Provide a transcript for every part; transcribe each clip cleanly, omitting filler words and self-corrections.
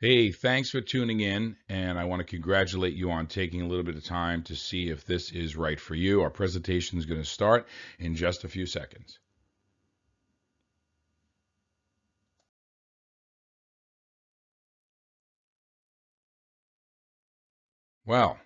Hey, thanks for tuning in, and I want to congratulate you on taking a little bit of time to see if this is right for you. Our presentation is going to start in just a few seconds. Well,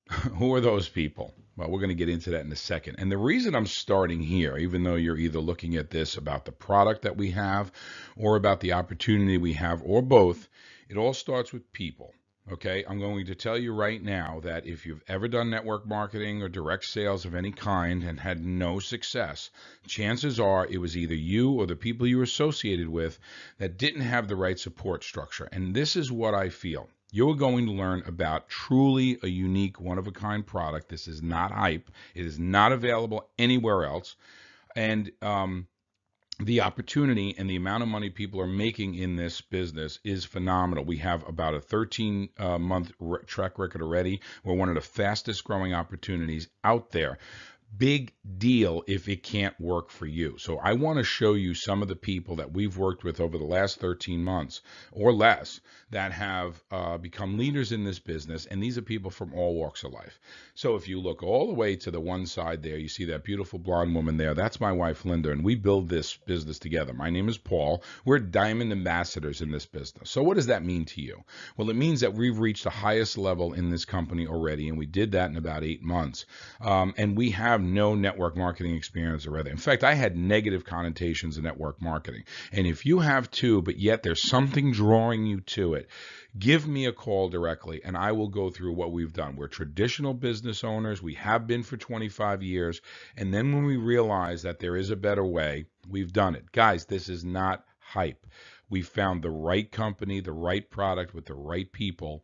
who are those people? Well, we're going to get into that in a second. And the reason I'm starting here, even though you're either looking at this about the product that we have or about the opportunity we have, or both, it all starts with people. Okay, I'm going to tell you right now that if you've ever done network marketing or direct sales of any kind and had no success, chances are it was either you or the people you were associated with that didn't have the right support structure. And this is what I feel. You're going to learn about truly a unique, one of a kind product. This is not hype. It is not available anywhere else. And the opportunity and the amount of money people are making in this business is phenomenal. We have about a 13-month track record already. We're one of the fastest growing opportunities out there. Big deal if it can't work for you. So I want to show you some of the people that we've worked with over the last 13 months or less that have become leaders in this business. And these are people from all walks of life. So if you look all the way to the one side there, you see that beautiful blonde woman there. That's my wife, Linda, and we build this business together. My name is Paul. We're diamond ambassadors in this business. So what does that mean to you? Well, it means that we've reached the highest level in this company already, and we did that in about 8 months. And we have no network marketing experience or other. In fact, I had negative connotations of network marketing. And if you have too, but yet there's something drawing you to it, give me a call directly and I will go through what we've done. We're traditional business owners. We have been for 25 years. And then when we realize that there is a better way, we've done it. Guys, this is not hype. We found the right company, the right product with the right people,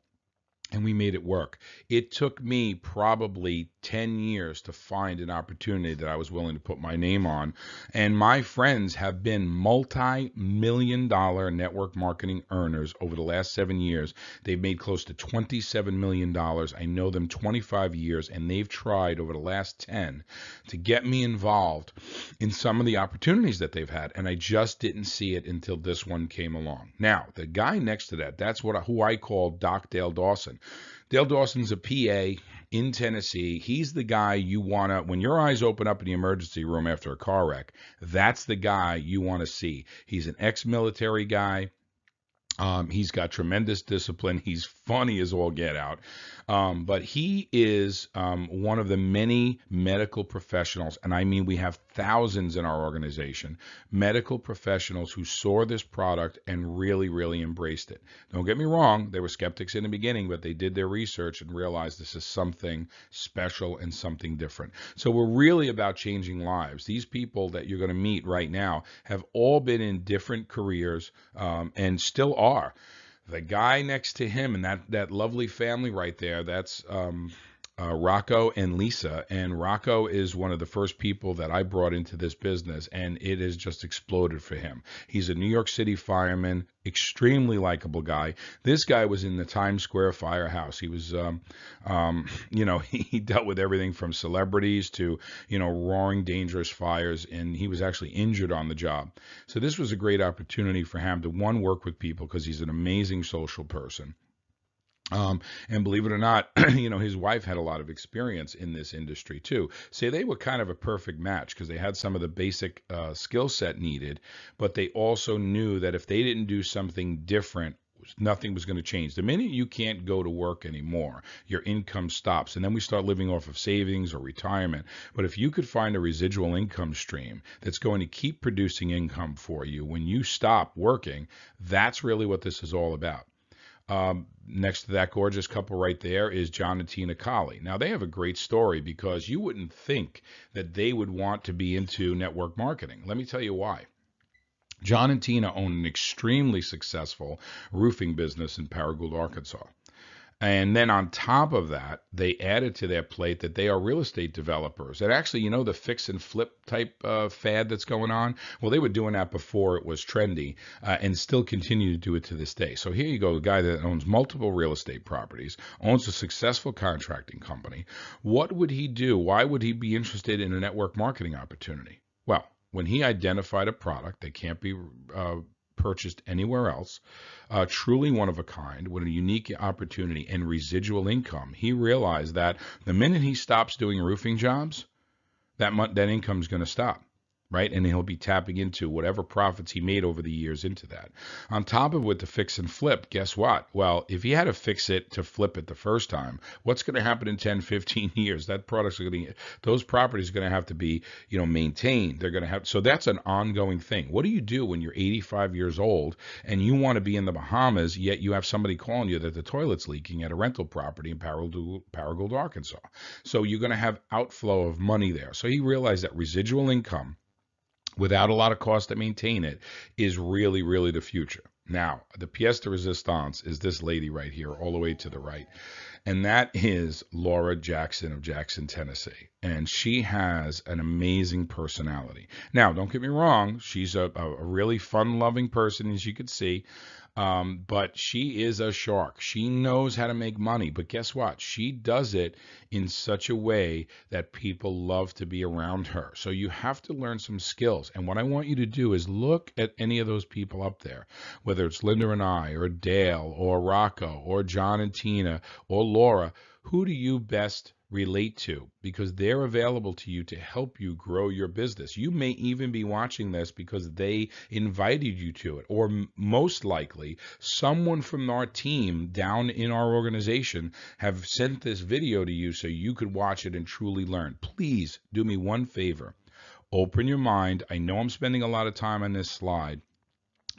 and we made it work. It took me probably 10 years to find an opportunity that I was willing to put my name on. And my friends have been multi-million dollar network marketing earners over the last 7 years. They've made close to $27 million. I know them 25 years, and they've tried over the last 10 to get me involved in some of the opportunities that they've had. And I just didn't see it until this one came along. Now, the guy next to that, that's who I call Doc Dale Dawson. Dale Dawson's a PA in Tennessee. He's the guy you want to, when your eyes open up in the emergency room after a car wreck, that's the guy you want to see. He's an ex-military guy. He's got tremendous discipline. He's funny as all get out. But he is one of the many medical professionals, and I mean we have thousands in our organization, medical professionals who saw this product and really, really embraced it. Don't get me wrong, they were skeptics in the beginning, but they did their research and realized this is something special and something different. So we're really about changing lives. These people that you're going to meet right now have all been in different careers and still are. The guy next to him and that lovely family right there, that's Rocco and Lisa. And Rocco is one of the first people that I brought into this business, and it has just exploded for him. He's a New York City fireman, extremely likable guy. This guy was in the Times Square firehouse. He was, he dealt with everything from celebrities to, roaring, dangerous fires, and he was actually injured on the job. So this was a great opportunity for him to, one, work with people because he's an amazing social person. And believe it or not, his wife had a lot of experience in this industry too. So they were kind of a perfect match because they had some of the basic skill set needed, but they also knew that if they didn't do something different, nothing was going to change. The minute you can't go to work anymore, your income stops. And then we start living off of savings or retirement. But if you could find a residual income stream that's going to keep producing income for you when you stop working, that's really what this is all about. Next to that gorgeous couple right there is John and Tina Colley. Now, they have a great story because you wouldn't think that they would want to be into network marketing. Let me tell you why. John and Tina own an extremely successful roofing business in Paragould, Arkansas. And then on top of that, they added to their plate that they are real estate developers. And actually, the fix and flip type fad that's going on? Well, they were doing that before it was trendy and still continue to do it to this day. So here you go, a guy that owns multiple real estate properties, owns a successful contracting company. What would he do? Why would he be interested in a network marketing opportunity? Well, when he identified a product that can't be purchased anywhere else. Truly one of a kind, with a unique opportunity and residual income. He realized that the minute he stops doing roofing jobs, that income is going to stop, right? And he'll be tapping into whatever profits he made over the years into that. On top of with the fix and flip, guess what? Well, if he had to fix it to flip it the first time, what's going to happen in 10, 15 years? That product's going to, those properties are going to have to be, maintained. They're going to have, so that's an ongoing thing. What do you do when you're 85 years old and you want to be in the Bahamas, yet you have somebody calling you that the toilet's leaking at a rental property in Paragould, Arkansas? So you're going to have outflow of money there. So he realized that residual income without a lot of cost to maintain it is really, really the future. Now, the pièce de resistance is this lady right here, all the way to the right. And that is Laura Jackson of Jackson, Tennessee. And she has an amazing personality. Now, don't get me wrong, she's a really fun-loving person, as you can see. But she is a shark. She knows how to make money. But guess what? She does it in such a way that people love to be around her. So you have to learn some skills. And what I want you to do is look at any of those people up there, whether it's Linda and I, or Dale, or Rocco, or John and Tina, or Laura. Who do you best relate to? Because they're available to you to help you grow your business. You may even be watching this because they invited you to it, or most likely someone from our team down in our organization have sent this video to you so you could watch it and truly learn. Please do me one favor. Open your mind. I know I'm spending a lot of time on this slide,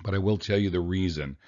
but I will tell you the reason.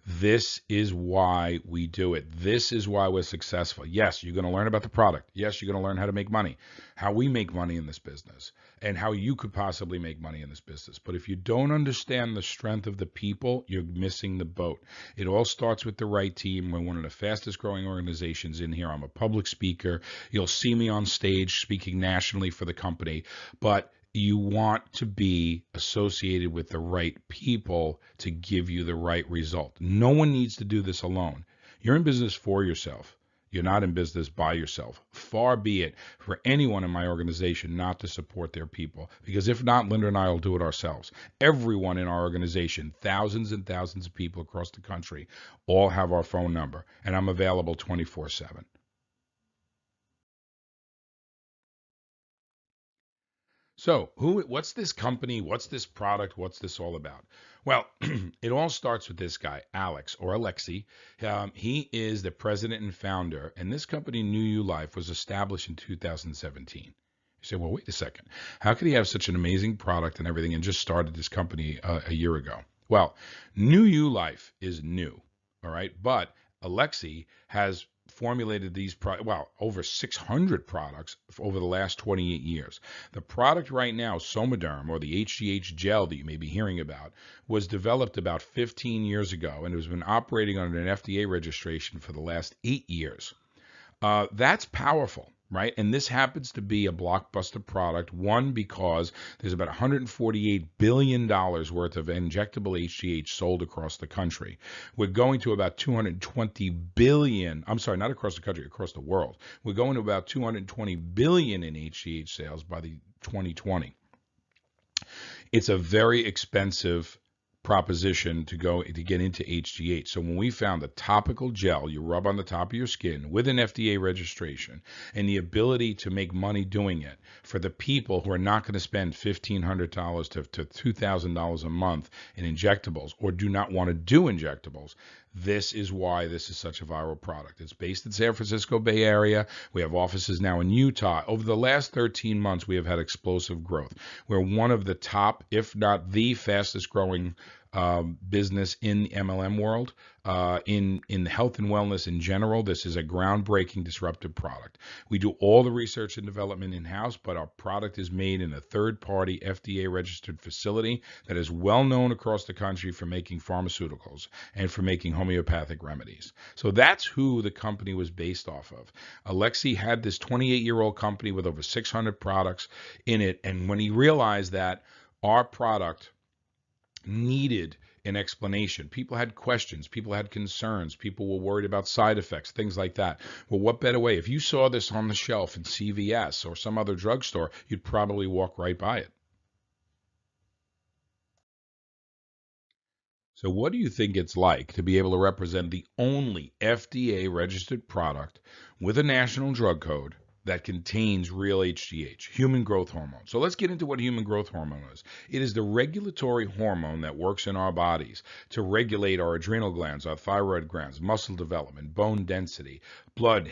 This is why we do it. This is why we're successful. Yes, you're going to learn about the product. Yes, you're going to learn how to make money, how we make money in this business, and how you could possibly make money in this business. But if you don't understand the strength of the people, you're missing the boat. It all starts with the right team. We're one of the fastest growing organizations in here. I'm a public speaker. You'll see me on stage speaking nationally for the company, but you want to be associated with the right people to give you the right result. No one needs to do this alone. You're in business for yourself. You're not in business by yourself. Far be it for anyone in my organization not to support their people, because if not, Linda and I will do it ourselves. Everyone in our organization, thousands and thousands of people across the country, all have our phone number, and I'm available 24/7. So, what's this company? What's this product? What's this all about? Well, it all starts with this guy, Alex or Alexi. He is the president and founder, and this company, NewULife, was established in 2017. You say, well, wait a second. How could he have such an amazing product and everything and just started this company a year ago? Well, NewULife is new, all right? But Alexi has formulated these over 600 products over the last 28 years. The product right now, Somaderm, or the HGH gel that you may be hearing about, was developed about 15 years ago and has been operating under an FDA registration for the last 8 years. That's powerful, right? And this happens to be a blockbuster product, one, because there's about $148 billion worth of injectable HGH sold across the country. We're going to about 220 billion, I'm sorry, not across the country, across the world. We're going to about 220 billion in HGH sales by the 2020. It's a very expensive proposition to get into HGH. So when we found the topical gel you rub on the top of your skin with an FDA registration and the ability to make money doing it for the people who are not going to spend $1,500 to $2,000 a month in injectables or do not want to do injectables, this is why this is such a viral product. It's based in San Francisco Bay Area. We have offices now in Utah. Over the last 13 months, we have had explosive growth. We're one of the top, if not the fastest growing business in the MLM world. In health and wellness in general, this is a groundbreaking, disruptive product. We do all the research and development in-house, but our product is made in a third-party FDA-registered facility that is well known across the country for making pharmaceuticals and for making homeopathic remedies. So that's who the company was based off of. Alexi had this 28-year-old company with over 600 products in it, and when he realized that our product needed an explanation. People had questions. People had concerns. People were worried about side effects, things like that. Well, what better way? If you saw this on the shelf in CVS or some other drugstore, you'd probably walk right by it. So what do you think it's like to be able to represent the only FDA registered product with a national drug code that contains real HGH, human growth hormone? So let's get into what human growth hormone is. It is the regulatory hormone that works in our bodies to regulate our adrenal glands, our thyroid glands, muscle development, bone density, blood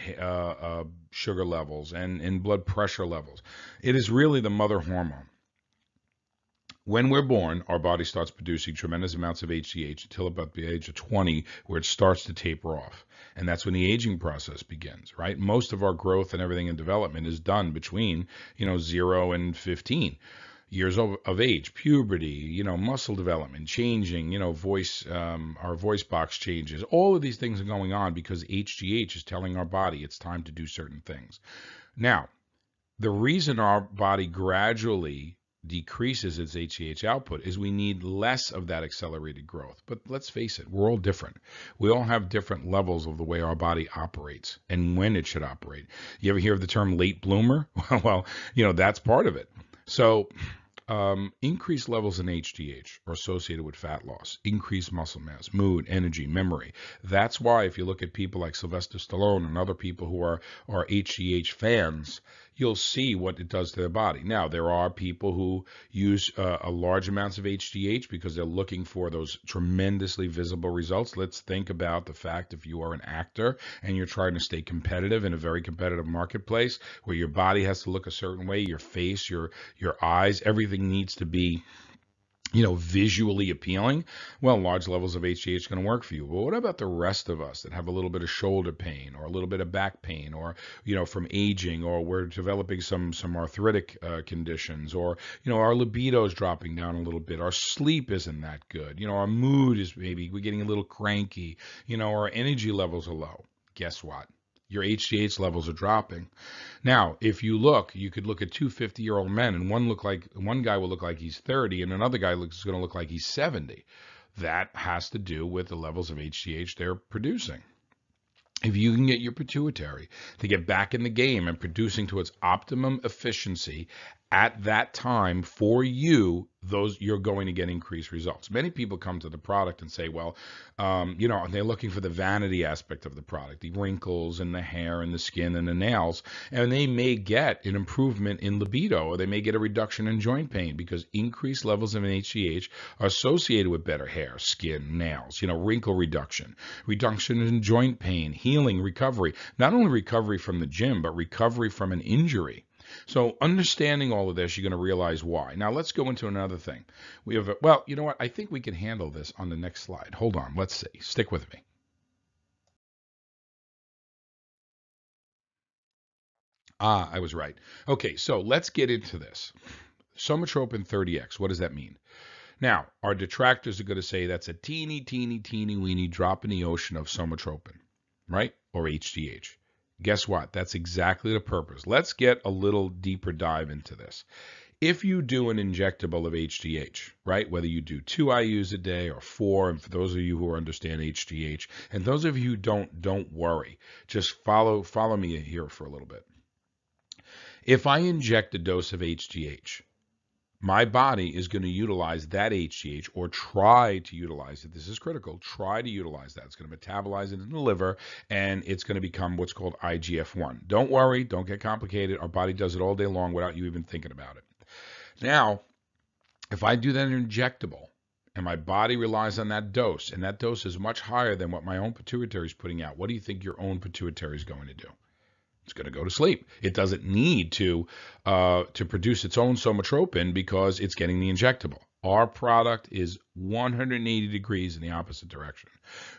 sugar levels, and blood pressure levels. It is really the mother hormone. When we're born, our body starts producing tremendous amounts of HGH until about the age of 20, where it starts to taper off. And that's when the aging process begins, right? Most of our growth and everything in development is done between, 0 and 15 years of age, puberty, muscle development, changing, our voice box changes. All of these things are going on because HGH is telling our body it's time to do certain things. Now, the reason our body gradually decreases its HGH output is we need less of that accelerated growth. But let's face it, we're all different. We all have different levels of the way our body operates and when it should operate. You ever hear of the term late bloomer? Well, that's part of it. So increased levels in HGH are associated with fat loss, increased muscle mass, mood, energy, memory. That's why if you look at people like Sylvester Stallone and other people who are HGH fans, you'll see what it does to their body. Now, there are people who use a large amounts of HGH because they're looking for those tremendously visible results. Let's think about the fact if you are an actor and you're trying to stay competitive in a very competitive marketplace where your body has to look a certain way, your face, your eyes, everything needs to be visually appealing. Well, large levels of HGH is going to work for you. But what about the rest of us that have a little bit of shoulder pain or a little bit of back pain or, from aging, or we're developing some arthritic conditions, or, our libido is dropping down a little bit. Our sleep isn't that good. Our mood is maybe we're getting a little cranky, our energy levels are low. Guess what? Your HGH levels are dropping. Now, if you could look at two 50-year-old men, and one guy will look like he's 30, and another guy is going to look like he's 70. That has to do with the levels of HGH they're producing. If you can get your pituitary to get back in the game and producing to its optimum efficiency at that time for you, you're going to get increased results. Many people come to the product and say, well, they're looking for the vanity aspect of the product, the wrinkles and the hair and the skin and the nails, and they may get an improvement in libido, or they may get a reduction in joint pain because increased levels of HGH are associated with better hair, skin, nails, wrinkle reduction in joint pain, healing, recovery, not only recovery from the gym, but recovery from an injury. So understanding all of this, you're going to realize why. Now let's go into another thing. Well, you know what? I think we can handle this on the next slide. Hold on. Let's see. Stick with me. I was right. Okay, so let's get into this. Somatropin 30X, what does that mean? Now, our detractors are going to say that's a teeny, teeny, teeny, weeny drop in the ocean of somatropin, right? Or HGH. Guess what? That's exactly the purpose. Let's get a little deeper dive into this. If you do an injectable of HGH, right, whether you do 2 IUs a day or 4, and for those of you who understand HGH, and those of you who don't worry. Just follow me here for a little bit. If I inject a dose of HGH, my body is going to utilize that HGH, or try to utilize it. This is critical. Try to utilize that. It's going to metabolize it in the liver, and it's going to become what's called IGF-1. Don't worry. Don't get complicated. Our body does it all day long without you even thinking about it. Now, if I do that injectable, and my body relies on that dose, and that dose is much higher than what my own pituitary is putting out, what do you think your own pituitary is going to do? It's going to go to sleep. It doesn't need to produce its own somatropin because it's getting the injectable. Our product is 180 degrees in the opposite direction.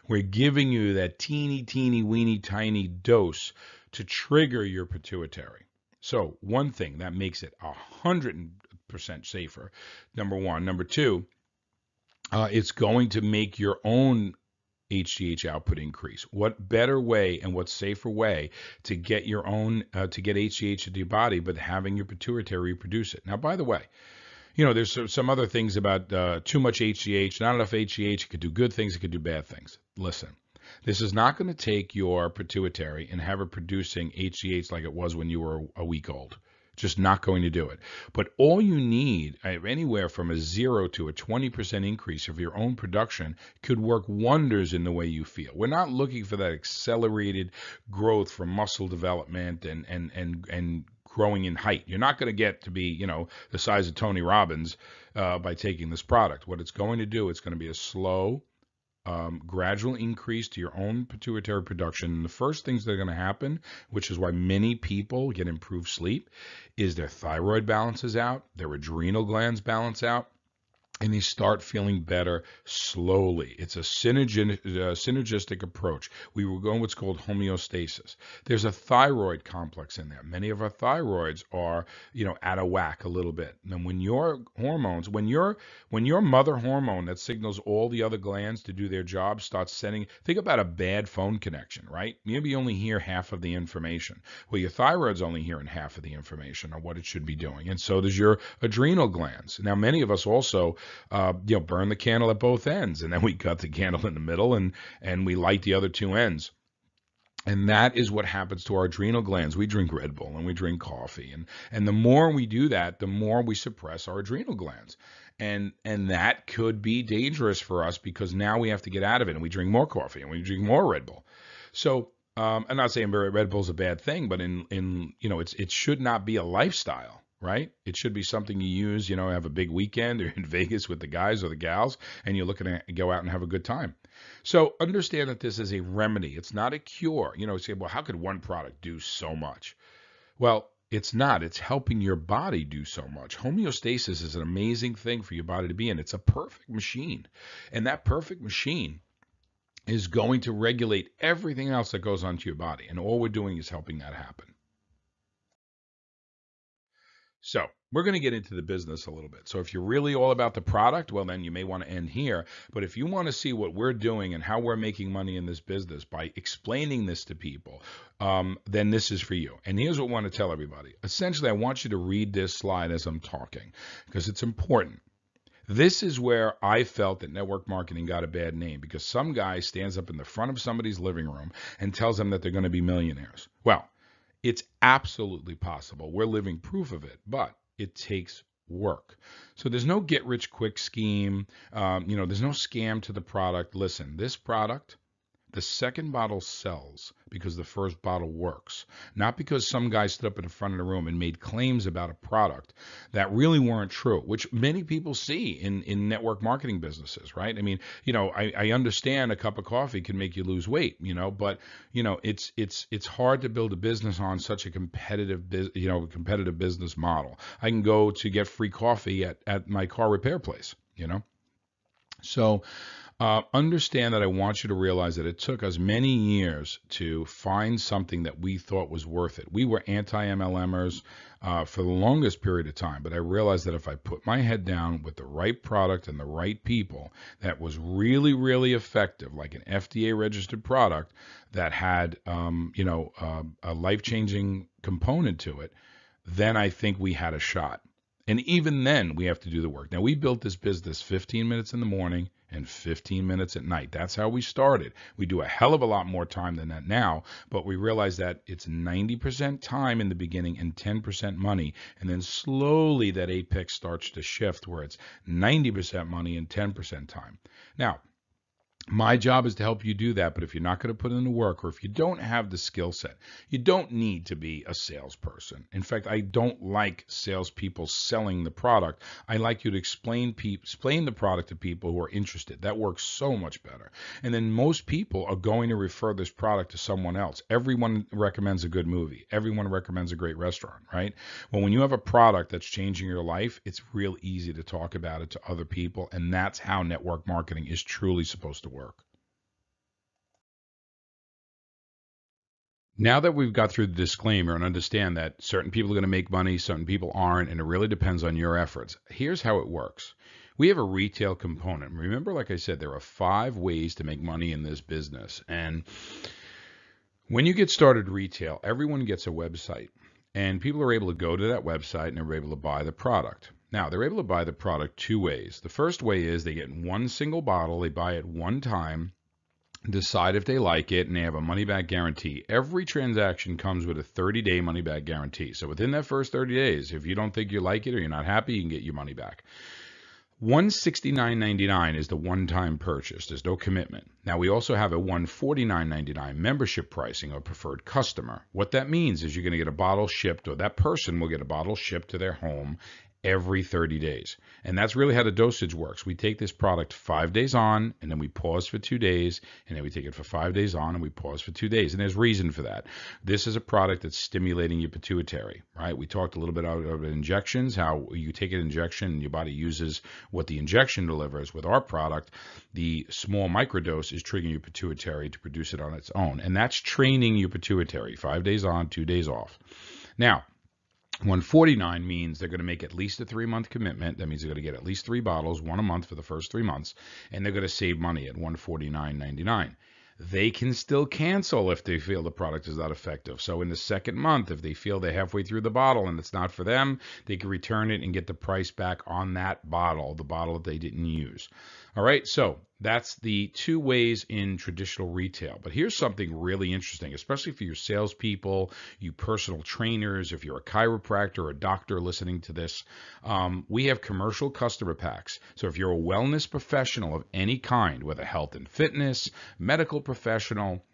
We're giving you that teeny, teeny, weeny, tiny dose to trigger your pituitary. So one thing that makes it 100% safer, number one. Number two, it's going to make your own HGH output increase. What better way and what safer way to get your own to get HGH into your body, but having your pituitary reproduce it? Now, by the way, there's some other things about too much HGH, not enough HGH. It could do good things, it could do bad things. Listen, this is not going to take your pituitary and have it producing HGH like it was when you were a week old. Just not going to do it. But all you need, anywhere from a 0 to a 20% increase of your own production, could work wonders in the way you feel. We're not looking for that accelerated growth from muscle development and growing in height. You're not going to get to be, the size of Tony Robbins by taking this product. What it's going to do, it's going to be a slow, gradual increase to your own pituitary production. And the first things that are going to happen, which is why many people get improved sleep, is their thyroid balances out, their adrenal glands balance out, and they start feeling better slowly. It's a synergistic approach. We were going what's called homeostasis. There's a thyroid complex in there. Many of our thyroids are, out of whack a little bit. And when your hormones, when your mother hormone that signals all the other glands to do their job starts sending, think about a bad phone connection, right? Maybe you only hear half of the information. Well, your thyroid's only hearing half of the information on what it should be doing. And so does your adrenal glands. Now, many of us also burn the candle at both ends, and then we cut the candle in the middle and we light the other two ends. And that is what happens to our adrenal glands. We drink Red Bull and we drink coffee. And the more we do that, the more we suppress our adrenal glands. And that could be dangerous for us because now we have to get out of it and we drink more coffee and we drink more Red Bull. So I'm not saying Red Bull is a bad thing, but it should not be a lifestyle. Right? It should be something you use, have a big weekend or in Vegas with the guys or the gals, and you're looking to go out and have a good time. So understand that this is a remedy. It's not a cure. Say, well, how could one product do so much? Well, it's not. It's helping your body do so much. Homeostasis is an amazing thing for your body to be in. It's a perfect machine. And that perfect machine is going to regulate everything else that goes onto your body. And all we're doing is helping that happen. So we're going to get into the business a little bit. So if you're really all about the product, well, then you may want to end here. But if you want to see what we're doing and how we're making money in this business by explaining this to people, then this is for you. And here's what I want to tell everybody. Essentially, I want you to read this slide as I'm talking because it's important. This is where I felt that network marketing got a bad name because some guy stands up in the front of somebody's living room and tells them that they're going to be millionaires. Well, it's absolutely possible. We're living proof of it, but it takes work. So there's no get rich quick scheme. There's no scam to the product. Listen, this product, the second bottle sells because the first bottle works, not because some guy stood up in the front of the room and made claims about a product that really weren't true, which many people see in network marketing businesses, right? I mean, I understand a cup of coffee can make you lose weight, but it's hard to build a business on such a competitive business model. I can go to get free coffee at my car repair place, So understand that I want you to realize that it took us many years to find something that we thought was worth it. We were anti-MLMers for the longest period of time, but I realized that if I put my head down with the right product and the right people, that was really, really effective, like an FDA-registered product that had, a life-changing component to it, then I think we had a shot. And even then, we have to do the work. Now, we built this business 15 minutes in the morning and 15 minutes at night. That's how we started. We do a hell of a lot more time than that now, but we realize that it's 90% time in the beginning and 10% money. And then slowly that apex starts to shift where it's 90% money and 10% time. Now, my job is to help you do that, but if you're not going to put in the work or if you don't have the skill set, you don't need to be a salesperson. In fact, I don't like salespeople selling the product. I like you to explain the product to people who are interested. That works so much better. And then most people are going to refer this product to someone else. Everyone recommends a good movie. Everyone recommends a great restaurant, right? Well, when you have a product that's changing your life, it's real easy to talk about it to other people, and that's how network marketing is truly supposed to work. Now that we've got through the disclaimer and understand that certain people are going to make money, certain people aren't, and it really depends on your efforts, here's how it works. We have a retail component. Remember, like I said, there are 5 ways to make money in this business. And when you get started retail, everyone gets a website. And people are able to go to that website and they're able to buy the product. Now, they're able to buy the product 2 ways. The first way is they get one single bottle, they buy it one time, decide if they like it, and they have a money back guarantee. Every transaction comes with a 30-day money back guarantee. So within that first 30 days, if you don't think you like it or you're not happy, you can get your money back. $169.99 is the one-time purchase. There's no commitment. Now, we also have a $149.99 membership pricing or preferred customer. What that means is you're going to get a bottle shipped, or that person will get a bottle shipped to their home every 30 days. And that's really how the dosage works. We take this product 5 days on, and then we pause for 2 days, and then we take it for 5 days on, and we pause for 2 days. And there's reason for that. This is a product that's stimulating your pituitary, right? We talked a little bit about injections, how you take an injection and your body uses what the injection delivers. With our product, the small microdose is triggering your pituitary to produce it on its own. And that's training your pituitary, 5 days on, 2 days off. Now, 149 means they're going to make at least a 3-month commitment. That means they're going to get at least 3 bottles, 1 a month for the first 3 months, and they're going to save money at $149.99. They can still cancel if they feel the product is not effective. So in the second month, if they feel they're halfway through the bottle and it's not for them, they can return it and get the price back on that bottle, the bottle that they didn't use. All right, so that's the 2 ways in traditional retail. But here's something really interesting, especially for your salespeople, you personal trainers, if you're a chiropractor or a doctor listening to this. We have commercial customer packs. So if you're a wellness professional of any kind, whether health and fitness, medical professional,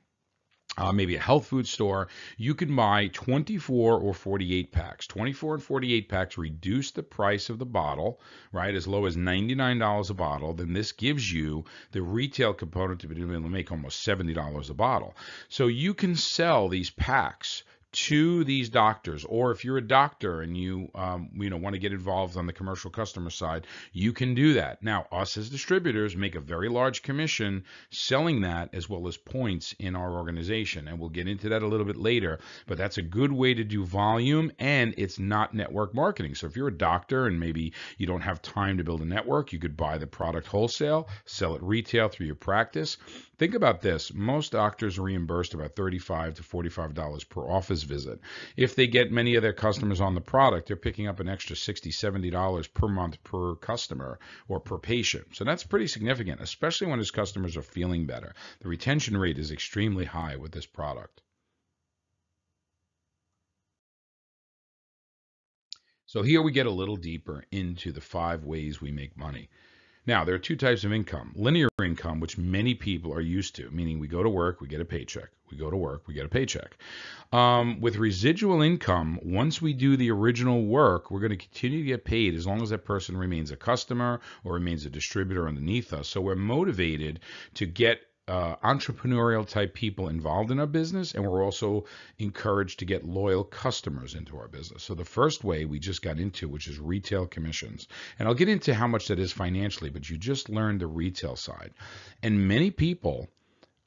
maybe a health food store, you can buy 24 or 48 packs. 24 and 48 packs reduce the price of the bottle, right, as low as $99 a bottle. Then this gives you the retail component to be able to make almost $70 a bottle. So you can sell these packs to these doctors, or if you're a doctor and you want to get involved on the commercial customer side, you can do that. Now, us as distributors make a very large commission selling that, as well as points in our organization, and we'll get into that a little bit later. But that's a good way to do volume, and it's not network marketing. So if you're a doctor and maybe you don't have time to build a network, you could buy the product wholesale, sell it retail through your practice. Think about this. Most doctors are reimbursed about $35 to $45 per office visit. If they get many of their customers on the product, they're picking up an extra $60, $70 per month per customer or per patient. So that's pretty significant, especially when his customers are feeling better. The retention rate is extremely high with this product. So here we get a little deeper into the 5 ways we make money. Now, there are 2 types of income. Linear income, which many people are used to, meaning we go to work, we get a paycheck. We go to work, we get a paycheck. With residual income, once we do the original work, we're going to continue to get paid as long as that person remains a customer or remains a distributor underneath us. So we're motivated to get entrepreneurial type people involved in our business, and we're also encouraged to get loyal customers into our business. So the first way we just got into, which is retail commissions, and I'll get into how much that is financially, but you just learned the retail side. And many people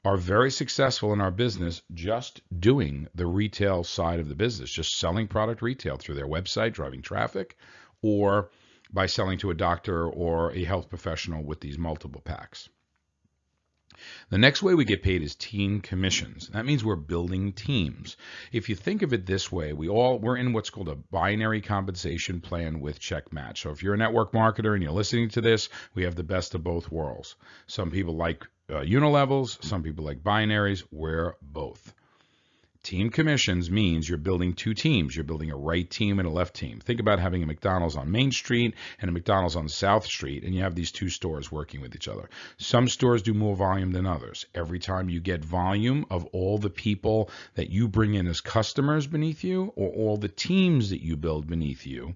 are very successful in our business just doing the retail side of the business, just selling product retail through their website, driving traffic, or by selling to a doctor or a health professional with these multiple packs. The next way we get paid is team commissions. That means we're building teams. If you think of it this way, we're in what's called a binary compensation plan with check match. So if you're a network marketer and you're listening to this, we have the best of both worlds. Some people like unilevels, some people like binaries. We're both. Team commissions means you're building 2 teams. You're building a right team and a left team. Think about having a McDonald's on Main Street and a McDonald's on South Street, and you have these 2 stores working with each other. Some stores do more volume than others. Every time you get volume of all the people that you bring in as customers beneath you, or all the teams that you build beneath you,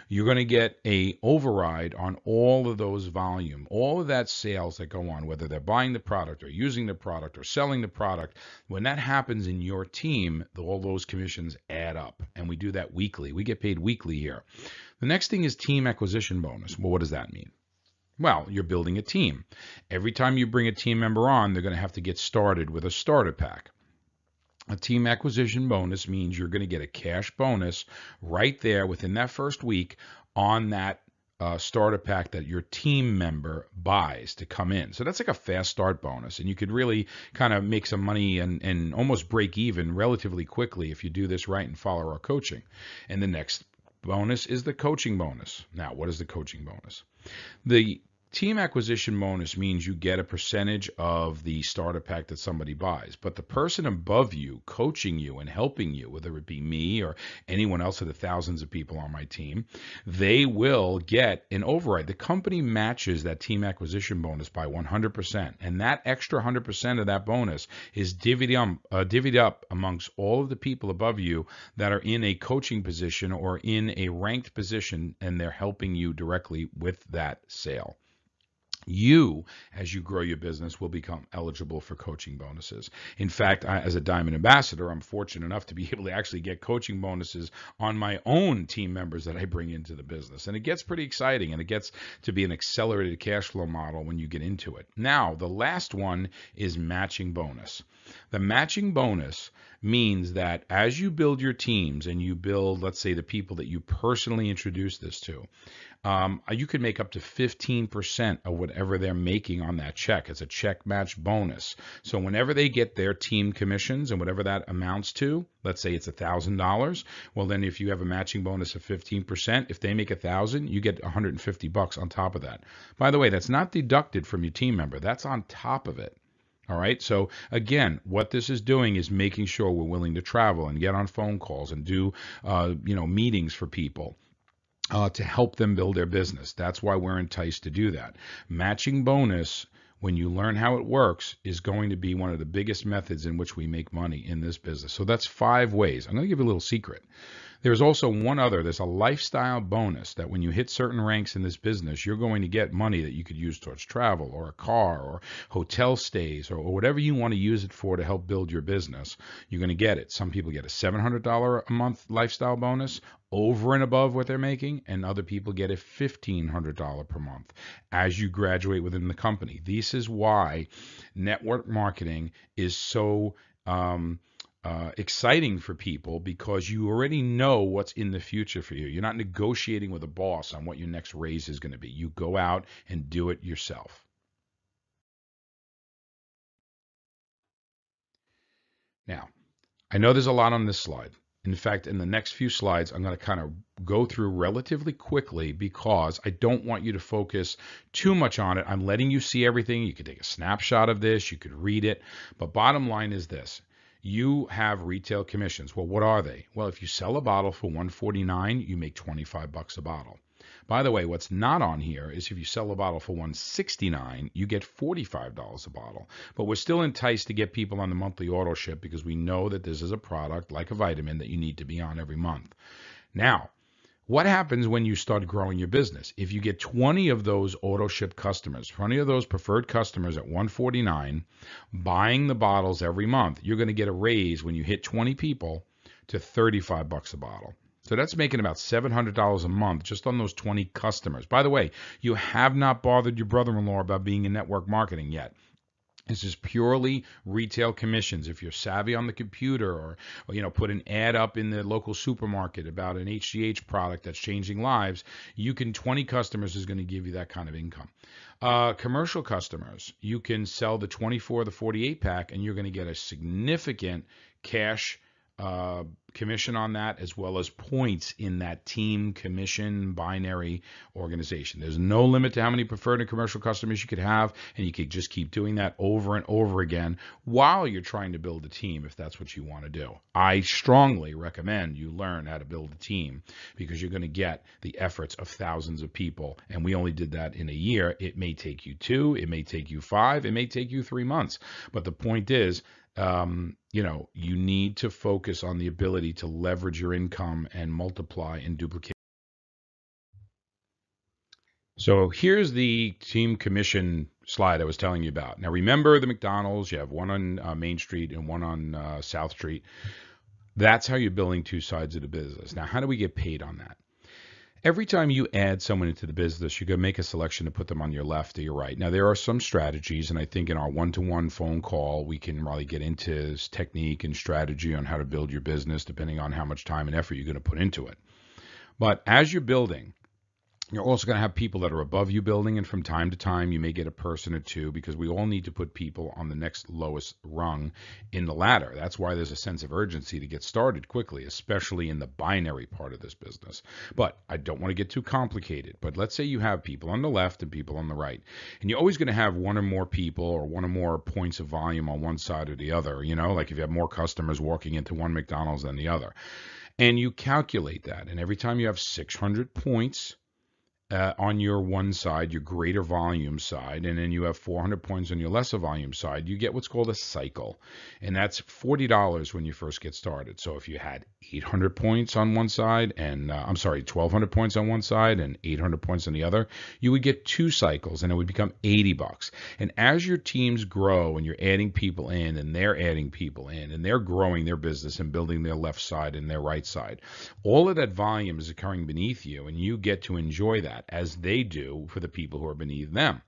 you're going to get a override on all of those volume, all of that sales that go on, whether they're buying the product or using the product or selling the product. When that happens in your team, all those commissions add up, and we do that weekly. We get paid weekly here. The next thing is team acquisition bonus. Well, what does that mean? Well, you're building a team. Every time you bring a team member on, they're going to have to get started with a starter pack. A team acquisition bonus means you're going to get a cash bonus right there within that first week on that starter pack that your team member buys to come in. So that's like a fast start bonus, and you could really kind of make some money and almost break even relatively quickly if you do this right and follow our coaching. And the next bonus is the coaching bonus. Now, what is the coaching bonus? The Team acquisition bonus means you get a percentage of the starter pack that somebody buys. But the person above you, coaching you and helping you, whether it be me or anyone else of the thousands of people on my team, they will get an override. The company matches that team acquisition bonus by 100%. And that extra 100% of that bonus is divvied up amongst all of the people above you that are in a coaching position or in a ranked position, and they're helping you directly with that sale. You, as you grow your business, will become eligible for coaching bonuses. In fact, as a Diamond Ambassador, I'm fortunate enough to be able to actually get coaching bonuses on my own team members that I bring into the business. And it gets pretty exciting, and it gets to be an accelerated cash flow model when you get into it. Now, the last one is matching bonus. The matching bonus means that as you build your teams and you build, let's say, the people that you personally introduce this to, you could make up to 15% of whatever they're making on that check. It's a check match bonus. So whenever they get their team commissions and whatever that amounts to, let's say it's $1,000. Well, then if you have a matching bonus of 15%, if they make $1,000, you get $150 on top of that. By the way, that's not deducted from your team member. That's on top of it. All right. So again, what this is doing is making sure we're willing to travel and get on phone calls and do, meetings for people. To help them build their business. That's why we're enticed to do that. Matching bonus, when you learn how it works, is going to be one of the biggest methods in which we make money in this business. So that's 5 ways. I'm going to give you a little secret. There's also one other. There's a lifestyle bonus that when you hit certain ranks in this business, you're going to get money that you could use towards travel or a car or hotel stays or whatever you want to use it for to help build your business. You're going to get it. Some people get a $700 a month lifestyle bonus over and above what they're making, and other people get a $1,500 per month as you graduate within the company. This is why network marketing is so exciting for people, because you already know what's in the future for you. You're not negotiating with a boss on what your next raise is going to be. You go out and do it yourself. Now, I know there's a lot on this slide. In fact, in the next few slides, I'm going to kind of go through relatively quickly because I don't want you to focus too much on it. I'm letting you see everything. You could take a snapshot of this. You could read it. But bottom line is this. You have retail commissions. Well, what are they? Well, if you sell a bottle for $149, you make $25 a bottle. By the way, what's not on here is if you sell a bottle for $169, you get $45 a bottle. But we're still enticed to get people on the monthly auto ship because we know that this is a product like a vitamin that you need to be on every month. Now, what happens when you start growing your business? If you get 20 of those auto ship customers, 20 of those preferred customers at $149, buying the bottles every month, you're going to get a raise when you hit 20 people to $35 a bottle. So that's making about $700 a month just on those 20 customers. By the way, you have not bothered your brother-in-law about being in network marketing yet. This is purely retail commissions. If you're savvy on the computer or put an ad up in the local supermarket about an HGH product that's changing lives, 20 customers is going to give you that kind of income. Commercial customers, you can sell the 24, the 48 pack, and you're going to get a significant cash commission on that, as well as points in that team commission binary organization. There's no limit to how many preferred and commercial customers you could have, and you could just keep doing that over and over again while you're trying to build a team if that's what you want to do. I strongly recommend you learn how to build a team because you're going to get the efforts of thousands of people, and we only did that in a year. It may take you 2, it may take you 5, it may take you 3 months, but the point is, you need to focus on the ability to leverage your income and multiply and duplicate. So here's the team commission slide I was telling you about. Now remember the McDonald's, you have one on Main Street and one on South Street. That's how you're building 2 sides of the business. Now, how do we get paid on that? Every time you add someone into the business, you're going to make a selection to put them on your left or your right. Now, there are some strategies, and I think in our one-to-one phone call, we can really get into technique and strategy on how to build your business, depending on how much time and effort you're going to put into it. But as you're building, You're also going to have people that are above you building, and from time to time, you may get a person or two because we all need to put people on the next lowest rung in the ladder. That's why there's a sense of urgency to get started quickly, especially in the binary part of this business. But I don't want to get too complicated. But let's say you have people on the left and people on the right, and you're always going to have one or more people or one or more points of volume on one side or the other. You know, like if you have more customers walking into one McDonald's than the other, and you calculate that, and every time you have 600 points on your one side, your greater volume side, and then you have 400 points on your lesser volume side, you get what's called a cycle. And that's $40 when you first get started. So if you had 800 points on one side, and 1,200 points on one side and 800 points on the other, you would get 2 cycles and it would become $80. And as your teams grow and you're adding people in and they're adding people in and they're growing their business and building their left side and their right side, all of that volume is occurring beneath you and you get to enjoy that as they do for the people who are beneath them.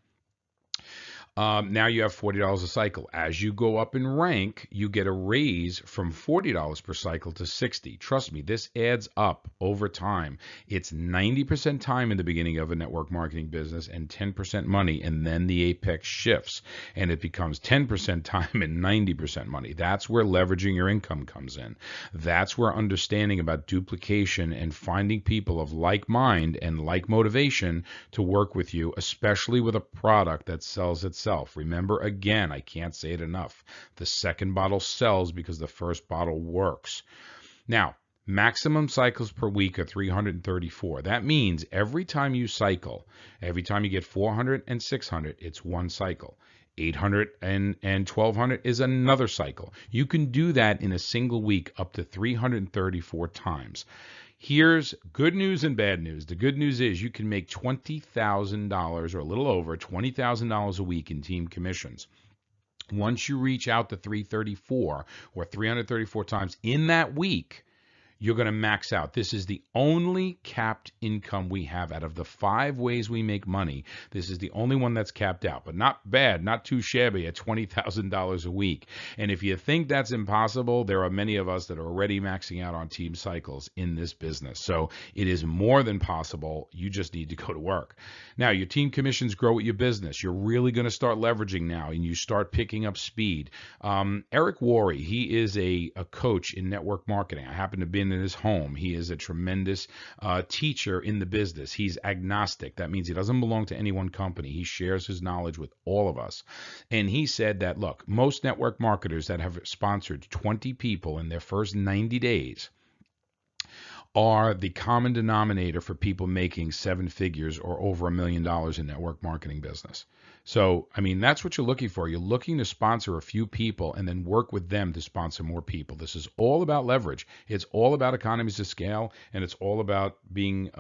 Now you have $40 a cycle. As you go up in rank, you get a raise from $40 per cycle to $60. Trust me, this adds up over time. It's 90% time in the beginning of a network marketing business and 10% money, and then the apex shifts, and it becomes 10% time and 90% money. That's where leveraging your income comes in. That's where understanding about duplication and finding people of like mind and like motivation to work with you, especially with a product that sells itself. Remember, again, I can't say it enough. The second bottle sells because the first bottle works. Now, maximum cycles per week are 334. That means every time you cycle, every time you get 400 and 600, it's one cycle. 800 and 1200 is another cycle. You can do that in a single week up to 334 times. Here's good news and bad news. The good news is you can make $20,000 or a little over $20,000 a week in team commissions. Once you reach out to 334 or 334 times in that week, you're going to max out. This is the only capped income we have out of the 5 ways we make money. This is the only one that's capped out, but not bad, not too shabby at $20,000 a week. And if you think that's impossible, there are many of us that are already maxing out on team cycles in this business. So it is more than possible. You just need to go to work. Now, your team commissions grow with your business. You're really going to start leveraging now, and you start picking up speed. Eric Worre, he is a coach in network marketing. I happen to be in his home. He is a tremendous teacher in the business. He's agnostic. That means he doesn't belong to any one company. He shares his knowledge with all of us. And he said that, look, most network marketers that have sponsored 20 people in their first 90 days are the common denominator for people making 7 figures or over $1 million in network marketing business. So, I mean, that's what you're looking for. You're looking to sponsor a few people and then work with them to sponsor more people. This is all about leverage. It's all about economies of scale, and it's all about being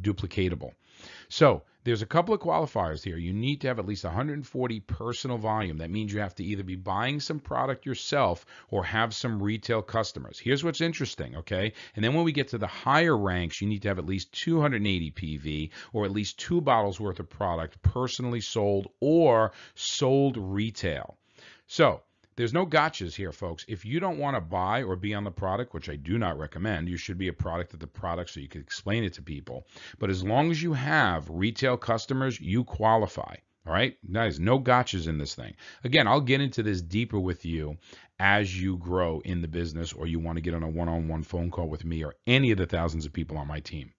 duplicatable. So there's a couple of qualifiers here. You need to have at least 140 personal volume. That means you have to either be buying some product yourself or have some retail customers. Here's what's interesting, okay? And then when we get to the higher ranks, you need to have at least 280 PV or at least 2 bottles worth of product personally sold or sold retail. So there's no gotchas here, folks. If you don't want to buy or be on the product, which I do not recommend, you should be a product of the product so you can explain it to people. But as long as you have retail customers, you qualify. All right? There's no gotchas in this thing. Again, I'll get into this deeper with you as you grow in the business or you want to get on a one-on-one phone call with me or any of the thousands of people on my team.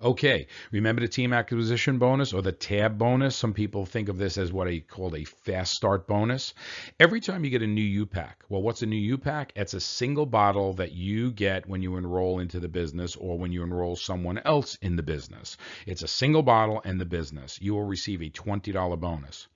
Okay, remember the team acquisition bonus or the tab bonus? Some people think of this as what I call a fast start bonus. Every time you get a new U-Pack, well, what's a new U-Pack? It's a single bottle that you get when you enroll into the business or when you enroll someone else in the business. It's a single bottle and the business. You will receive a $20 bonus.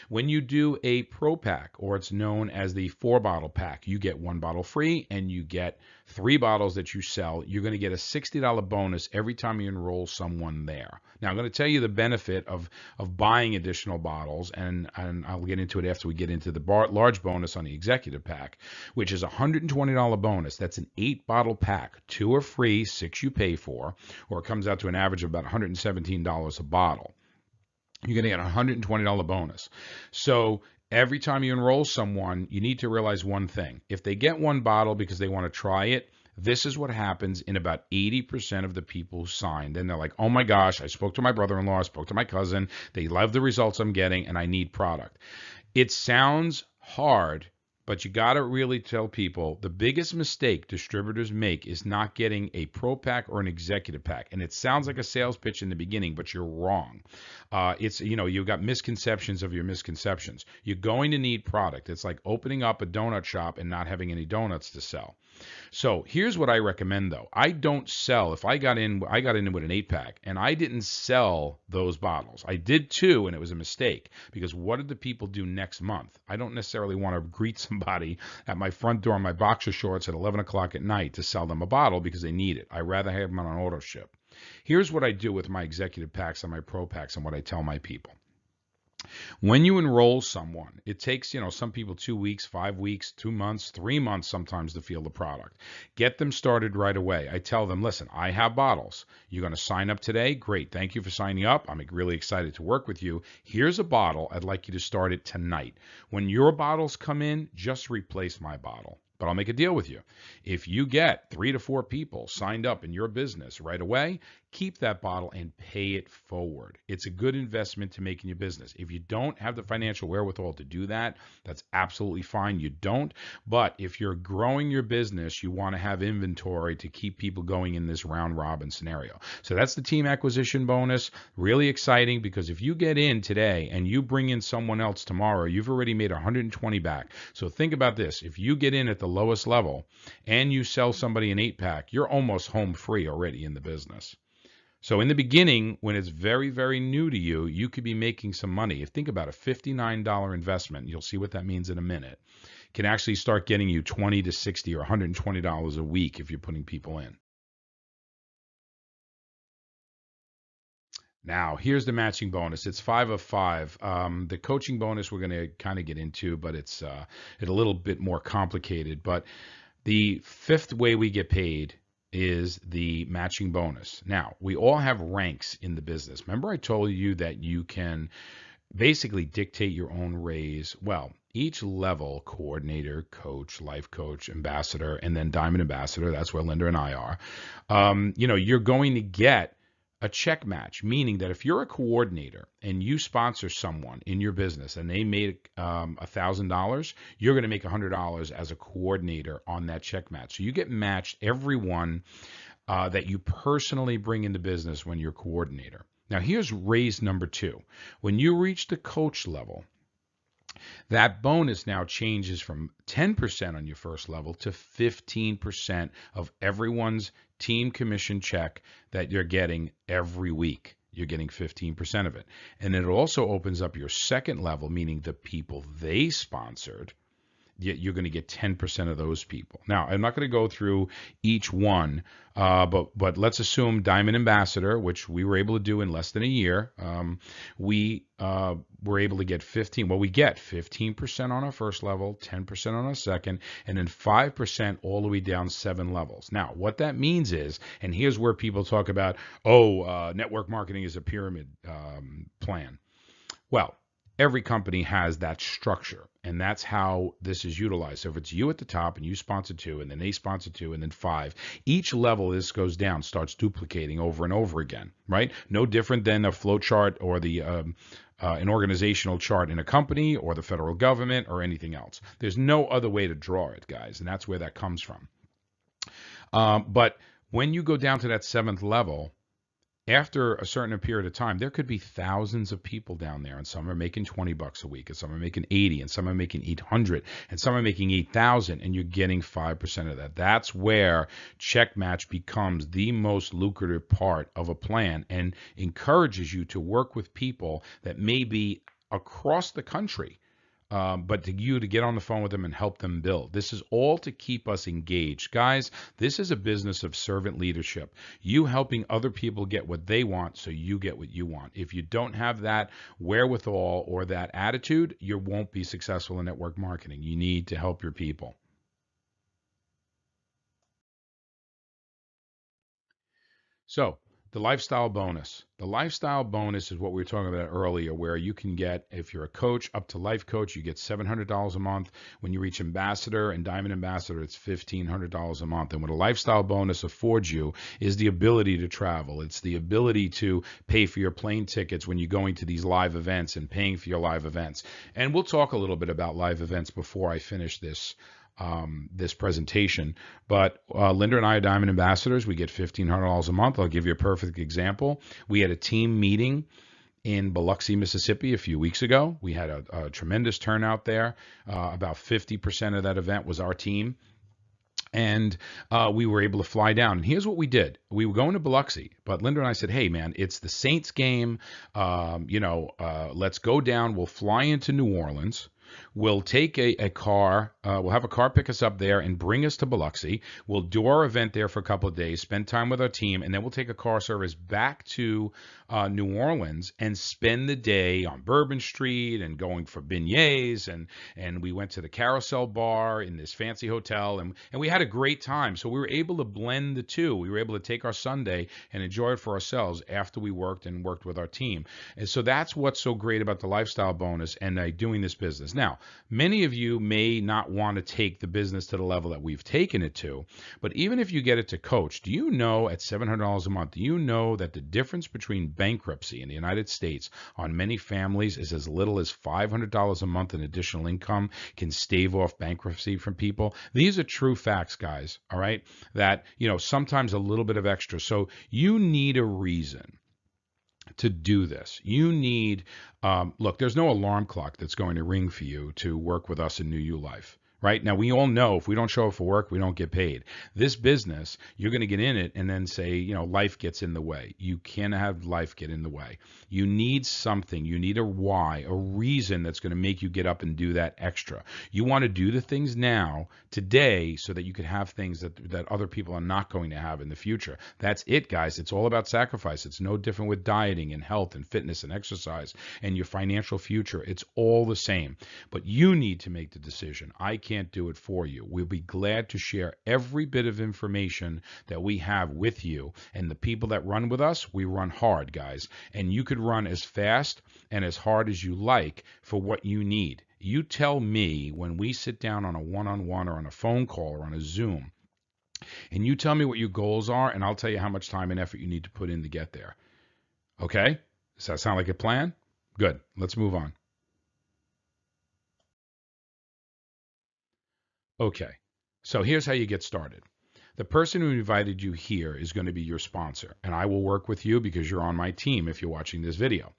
When you do a Pro Pack, or it's known as the 4-bottle pack, you get 1 bottle free and you get 3 bottles that you sell. You're going to get a $60 bonus every time you enroll someone there. Now, I'm going to tell you the benefit of buying additional bottles, and I'll get into it after we get into the large bonus on the executive pack, which is a $120 bonus. That's an 8-bottle pack. 2 are free, 6 you pay for, or it comes out to an average of about $117 a bottle. You're going to get a $120 bonus. So every time you enroll someone, you need to realize one thing. If they get 1 bottle because they want to try it, This is what happens in about 80% of the people who sign. Then they're like, oh my gosh, I spoke to my brother-in-law, I spoke to my cousin. They love the results I'm getting and I need product. It sounds hard, but you got to really tell people the biggest mistake distributors make is not getting a pro pack or an executive pack. And it sounds like a sales pitch in the beginning, but you're wrong. You've got misconceptions of your misconceptions. You're going to need product. It's like opening up a donut shop and not having any donuts to sell. So here's what I recommend though. I don't sell. If I got in with an 8-pack and I didn't sell those bottles. I did 2 and it was a mistake because what did the people do next month? I don't necessarily want to greet somebody at my front door in my boxer shorts at 11 o'clock at night to sell them a bottle because they need it. I'd rather have them on auto ship. Here's what I do with my executive packs and my pro packs and what I tell my people. When you enroll someone, it takes, some people 2 weeks, 5 weeks, 2 months, 3 months sometimes to feel the product. Get them started right away. I tell them, listen, I have bottles. You're going to sign up today? Great. Thank you for signing up. I'm really excited to work with you. Here's a bottle. I'd like you to start it tonight. When your bottles come in, just replace my bottle. But I'll make a deal with you. If you get 3 to 4 people signed up in your business right away, keep that bottle and pay it forward. It's a good investment to make in your business. If you don't have the financial wherewithal to do that, that's absolutely fine. You don't. But if you're growing your business, you want to have inventory to keep people going in this round robin scenario. So that's the team acquisition bonus. Really exciting because if you get in today and you bring in someone else tomorrow, you've already made 120 back. So think about this. If you get in at the lowest level and you sell somebody an 8-pack, you're almost home free already in the business. So in the beginning, when it's very, very new to you, you could be making some money. If think about a $59 investment, you'll see what that means in a minute, can actually start getting you $20 to $60 or $120 a week if you're putting people in. Now, here's the matching bonus. It's 5 of 5. The coaching bonus we're going to kind of get into, but it's a little bit more complicated. But the fifth way we get paid is the matching bonus. Now, we all have ranks in the business. Remember I told you that you can basically dictate your own raise. Well, each level, coordinator, coach, life coach, ambassador, and then diamond ambassador, that's where Linda and I are, you're going to get a check match, meaning that if you're a coordinator and you sponsor someone in your business and they made $1,000, you're going to make $100 as a coordinator on that check match. So you get matched everyone that you personally bring into business when you're coordinator. Now here's raise number 2. When you reach the coach level, that bonus now changes from 10% on your first level to 15% of everyone's team commission check that you're getting every week. You're getting 15% of it. And it also opens up your second level, meaning the people they sponsored. You're going to get 10% of those people. Now, I'm not going to go through each one, but let's assume Diamond Ambassador, which we were able to do in less than a year. We were able to get 15. Well, we get 15% on our first level, 10% on our second, and then 5% all the way down 7 levels. Now, what that means is, and here's where people talk about, network marketing is a pyramid plan. Well, every company has that structure, and that's how this is utilized. So if it's you at the top and you sponsor 2, and then they sponsor 2, and then 5, each level this goes down, starts duplicating over and over again, right? No different than a flow chart or an organizational chart in a company or the federal government or anything else. There's no other way to draw it, guys, and that's where that comes from. But when you go down to that 7th level, after a certain period of time, there could be thousands of people down there, and some are making $20 a week, and some are making 80, and some are making 800, and some are making 8,000, and you're getting 5% of that. That's where check match becomes the most lucrative part of a plan and encourages you to work with people that may be across the country. But to get on the phone with them and help them build. This is all to keep us engaged. Guys, this is a business of servant leadership. You helping other people get what they want so you get what you want. If you don't have that wherewithal or that attitude, you won't be successful in network marketing. You need to help your people. So The lifestyle bonus. The lifestyle bonus is what we were talking about earlier, where you can get, if you're a coach, up to life coach, you get $700 a month. When you reach ambassador and diamond ambassador, it's $1,500 a month. And what a lifestyle bonus affords you is the ability to travel. It's the ability to pay for your plane tickets when you're going to these live events and paying for your live events. And we'll talk a little bit about live events before I finish this presentation. But Linda and I are Diamond Ambassadors. We get $1,500 a month. I'll give you a perfect example. We had a team meeting in Biloxi, Mississippi a few weeks ago. We had a tremendous turnout there. About 50% of that event was our team. And we were able to fly down. And here's what we did. We were going to Biloxi, but Linda and I said, hey, man, it's the Saints game. Let's go down. We'll fly into New Orleans. We'll take a car. We'll have a car pick us up there and bring us to Biloxi. We'll do our event there for a couple of days, spend time with our team, and then we'll take a car service back to New Orleans and spend the day on Bourbon Street and going for beignets. And we went to the Carousel Bar in this fancy hotel, and we had a great time. So we were able to blend the two. We were able to take our Sunday and enjoy it for ourselves after we worked with our team. And so that's what's so great about the lifestyle bonus and doing this business. Now, many of you may not want to take the business to the level that we've taken it to, but even if you get it to coach, do you know at $700 a month, do you know that the difference between bankruptcy in the United States on many families is as little as $500 a month in additional income can stave off bankruptcy from people? These are true facts, guys, all right? That, sometimes a little bit of extra. So you need a reason to do this. You need, look, there's no alarm clock that's going to ring for you to work with us in NewULife. Right now, we all know if we don't show up for work, we don't get paid. This business, you're going to get in it and then say, life gets in the way. You can't have life get in the way. You need something. You need a why, a reason that's going to make you get up and do that extra. You want to do the things now, today, so that you can have things that other people are not going to have in the future. That's it, guys. It's all about sacrifice. It's no different with dieting and health and fitness and exercise and your financial future. It's all the same. But you need to make the decision. I can't do it for you. We'll be glad to share every bit of information that we have with you. And the people that run with us, we run hard, guys. And you could run as fast and as hard as you like for what you need. You tell me when we sit down on a one-on-one or on a phone call or on a Zoom, and you tell me what your goals are, and I'll tell you how much time and effort you need to put in to get there. Okay? Does that sound like a plan? Good. Let's move on. Okay, so here's how you get started. The person who invited you here is going to be your sponsor, and I will work with you because you're on my team if you're watching this video.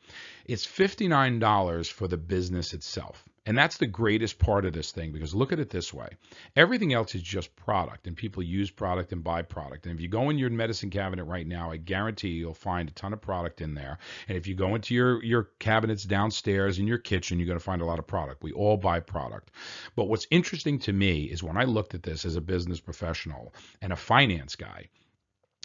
It's $59 for the business itself. And that's the greatest part of this thing, because look at it this way. Everything else is just product, and people use product and buy product. And if you go in your medicine cabinet right now, I guarantee you'll find a ton of product in there. And if you go into your cabinets downstairs in your kitchen, you're going to find a lot of product. We all buy product. But what's interesting to me is when I looked at this as a business professional and a finance guy,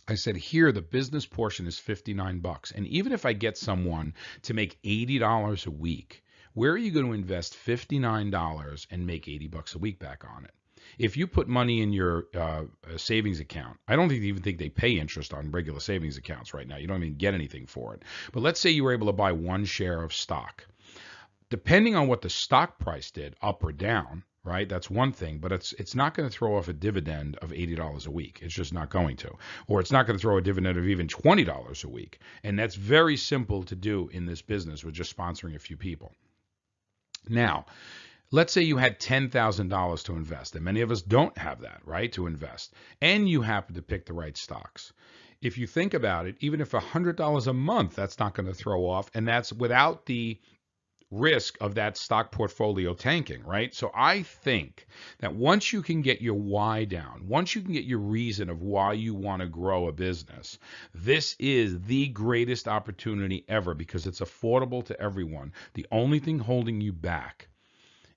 I said, here, the business portion is $59. And even if I get someone to make $80 a week, where are you going to invest $59 and make $80 a week back on it? If you put money in your savings account, I don't even think they pay interest on regular savings accounts right now. You don't even get anything for it. But let's say you were able to buy one share of stock. Depending on what the stock price did, up or down, right? That's one thing, but it's not going to throw off a dividend of $80 a week. It's just not going to. Or it's not going to throw a dividend of even $20 a week. And that's very simple to do in this business with just sponsoring a few people. Now, let's say you had $10,000 to invest, and many of us don't have that, right, to invest, and you happen to pick the right stocks. If you think about it, even if $100 a month, that's not going to throw off, and that's without the risk of that stock portfolio tanking, right? So I think that once you can get your why down, once you can get your reason of why you want to grow a business, this is the greatest opportunity ever because it's affordable to everyone. The only thing holding you back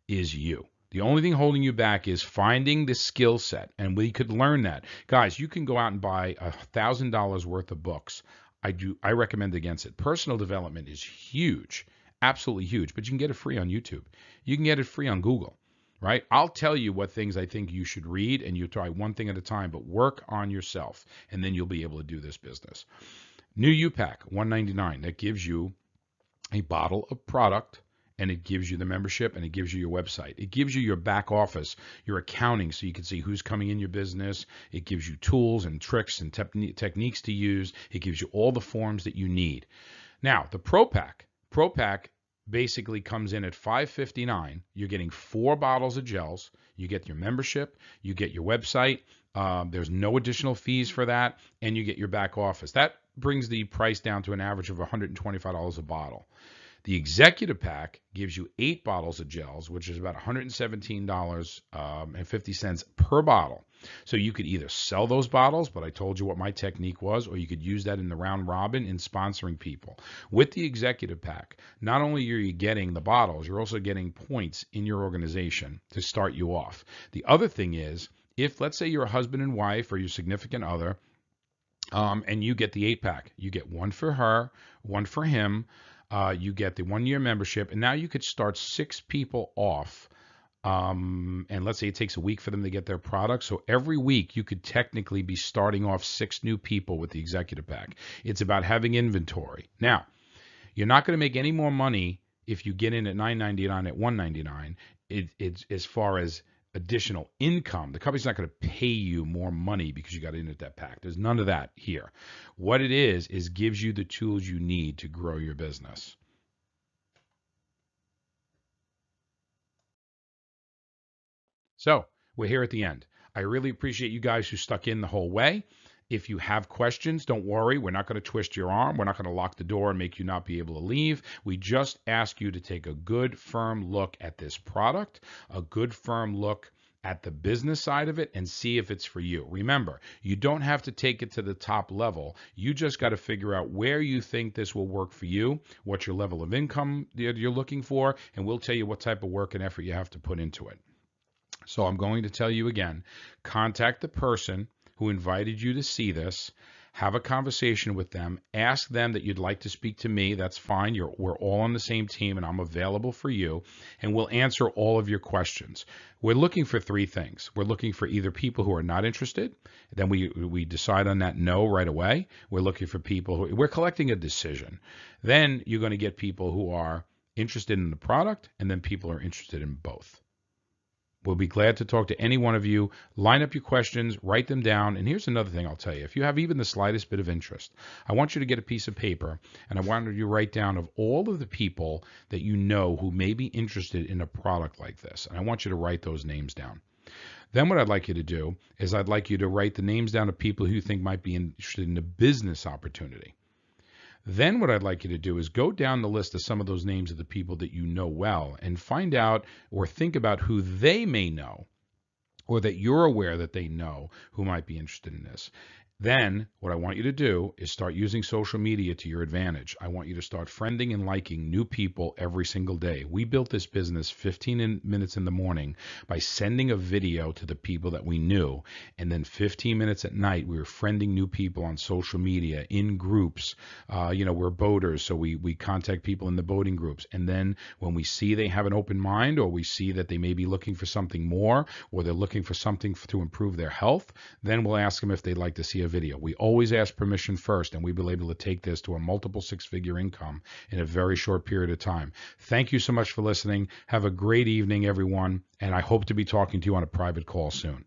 is you. The only thing holding you back is finding the skill set, and we could learn that. Guys, you can go out and buy $1,000 worth of books. I recommend against it. Personal development is huge. Absolutely huge, but you can get it free on YouTube. You can get it free on Google, right? I'll tell you what things I think you should read, and you try one thing at a time, but work on yourself, and then you'll be able to do this business. New U-Pack, $199. That gives you a bottle of product, and it gives you the membership, and it gives you your website. It gives you your back office, your accounting, so you can see who's coming in your business. It gives you tools and tricks and techniques to use. It gives you all the forms that you need. Now, the Pro Pack basically comes in at $559. You're getting 4 bottles of gels. You get your membership. You get your website. There's no additional fees for that, and you get your back office. That brings the price down to an average of $125 a bottle. The executive pack gives you 8 bottles of gels, which is about $117.50 per bottle. So you could either sell those bottles, but I told you what my technique was, or you could use that in the round robin in sponsoring people. With the executive pack, not only are you getting the bottles, you're also getting points in your organization to start you off. The other thing is, if let's say you're a husband and wife or your significant other, and you get the 8-pack, you get one for her, one for him. You get the 1-year membership, and now you could start 6 people off. And let's say it takes a week for them to get their product. So every week you could technically be starting off 6 new people with the executive pack. It's about having inventory. Now, you're not going to make any more money if you get in at $9.99 at $199. It's as far as additional income. The company's not going to pay you more money because you got in at that pack. There's none of that here. What it is gives you the tools you need to grow your business. So we're here at the end. I really appreciate you guys who stuck in the whole way. If you have questions, don't worry. We're not going to twist your arm. We're not going to lock the door and make you not be able to leave. We just ask you to take a good, firm look at this product, a good, firm look at the business side of it, and see if it's for you. Remember, you don't have to take it to the top level. You just got to figure out where you think this will work for you, what your level of income you're looking for, and we'll tell you what type of work and effort you have to put into it. So I'm going to tell you again, contact the person who invited you to see this, have a conversation with them, ask them that you'd like to speak to me. That's fine. We're all on the same team, and I'm available for you, and we'll answer all of your questions. We're looking for 3 things. We're looking for either people who are not interested, then we decide on that no right away. We're looking for people we're collecting a decision. Then you're going to get people who are interested in the product, and then people are interested in both. We'll be glad to talk to any one of you. Line up your questions, write them down. And here's another thing I'll tell you. If you have even the slightest bit of interest, I want you to get a piece of paper, and I want you to write down of all of the people that you know who may be interested in a product like this. And I want you to write those names down. Then what I'd like you to do is I'd like you to write the names down of people who you think might be interested in a business opportunity. Then what I'd like you to do is go down the list of some of those names of the people that you know well and find out or think about who they may know or that you're aware that they know who might be interested in this. Then what I want you to do is start using social media to your advantage. I want you to start friending and liking new people every single day. We built this business 15 minutes in the morning by sending a video to the people that we knew. And then 15 minutes at night, we were friending new people on social media in groups. We're boaters, so we contact people in the boating groups. And then when we see they have an open mind, or we see that they may be looking for something more, or they're looking for something to improve their health, then we'll ask them if they'd like to see a video. We always ask permission first, and we've been able to take this to a multiple 6-figure income in a very short period of time. Thank you so much for listening. Have a great evening, everyone, and I hope to be talking to you on a private call soon.